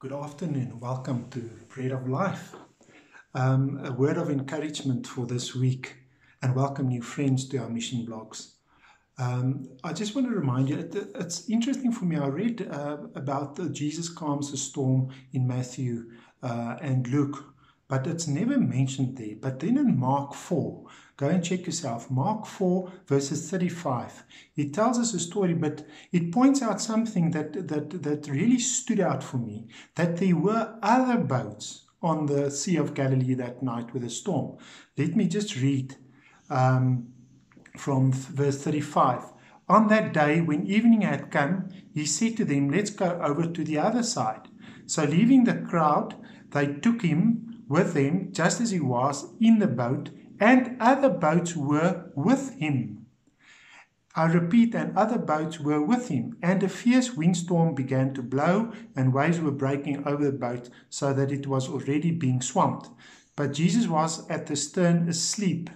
Good afternoon. Welcome to Bread of Life. A word of encouragement for this week, and welcome new friends to our mission blogs. I just want to remind you, it's interesting for me. I read about Jesus calms the storm in Matthew and Luke, but it's never mentioned there. But then in Mark 4, go and check yourself. Mark 4 verses 35. It tells us a story, but it points out something that really stood out for me, that there were other boats on the Sea of Galilee that night with a storm. Let me just read from verse 35. On that day, when evening had come, he said to them, "Let's go over to the other side." So leaving the crowd, they took him with them, just as he was, in the boat, and other boats were with him. I repeat, and other boats were with him. And a fierce windstorm began to blow, and waves were breaking over the boat, so that it was already being swamped. But Jesus was at the stern asleep.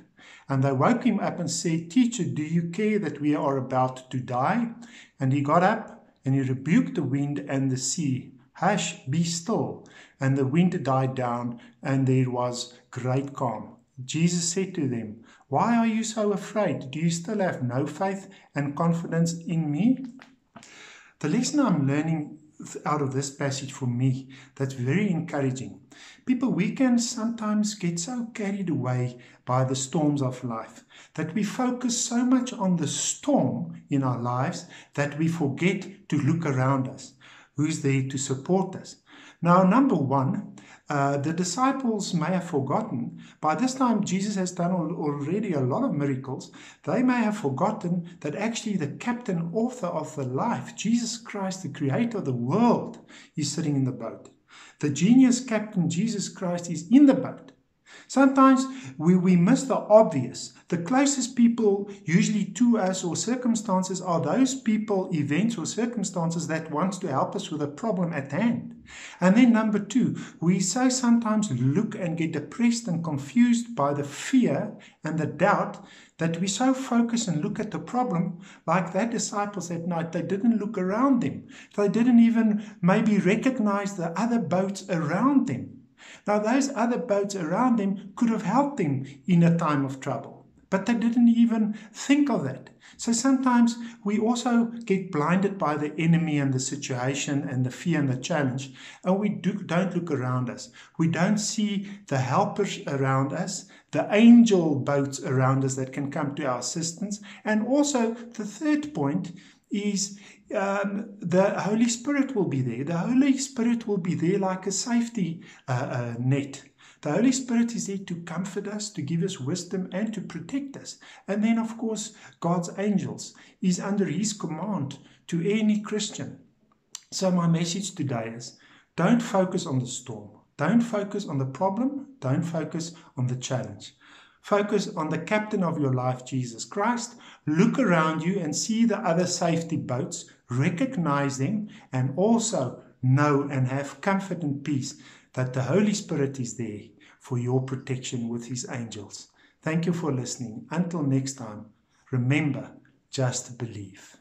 And they woke him up and said, "Teacher, do you care that we are about to die?" And he got up, and he rebuked the wind and the sea. "Hush, be still." And the wind died down, and there was great calm. Jesus said to them, "Why are you so afraid? Do you still have no faith and confidence in me?" The lesson I'm learning out of this passage for me that's very encouraging. People, we can sometimes get so carried away by the storms of life that we focus so much on the storm in our lives that we forget to look around us. Who's there to support us? Now, number one, the disciples may have forgotten. By this time, Jesus has done already a lot of miracles. They may have forgotten that actually the captain author of the life, Jesus Christ, the creator of the world, is sitting in the boat. The genius captain, Jesus Christ, is in the boat. Sometimes we miss the obvious. The closest people usually to us or circumstances are those people, events or circumstances that wants to help us with a problem at hand. And then number two, we so sometimes look and get depressed and confused by the fear and the doubt that we so focus and look at the problem like that disciples that night. They didn't look around them. They didn't even maybe recognize the other boats around them. Now, those other boats around them could have helped them in a time of trouble, but they didn't even think of that. So sometimes we also get blinded by the enemy and the situation and the fear and the challenge, and we don't look around us. We don't see the helpers around us, the angel boats around us that can come to our assistance. And also the third point is the Holy Spirit will be there. The Holy Spirit will be there like a safety net. The Holy Spirit is there to comfort us, to give us wisdom, and to protect us. And then, of course, God's angels is under His command to any Christian. So my message today is, don't focus on the storm. Don't focus on the problem. Don't focus on the challenge. Focus on the captain of your life, Jesus Christ. Look around you and see the other safety boats. Recognize them, and also know and have comfort and peace that the Holy Spirit is there for your protection with His angels. Thank you for listening. Until next time, remember, just believe.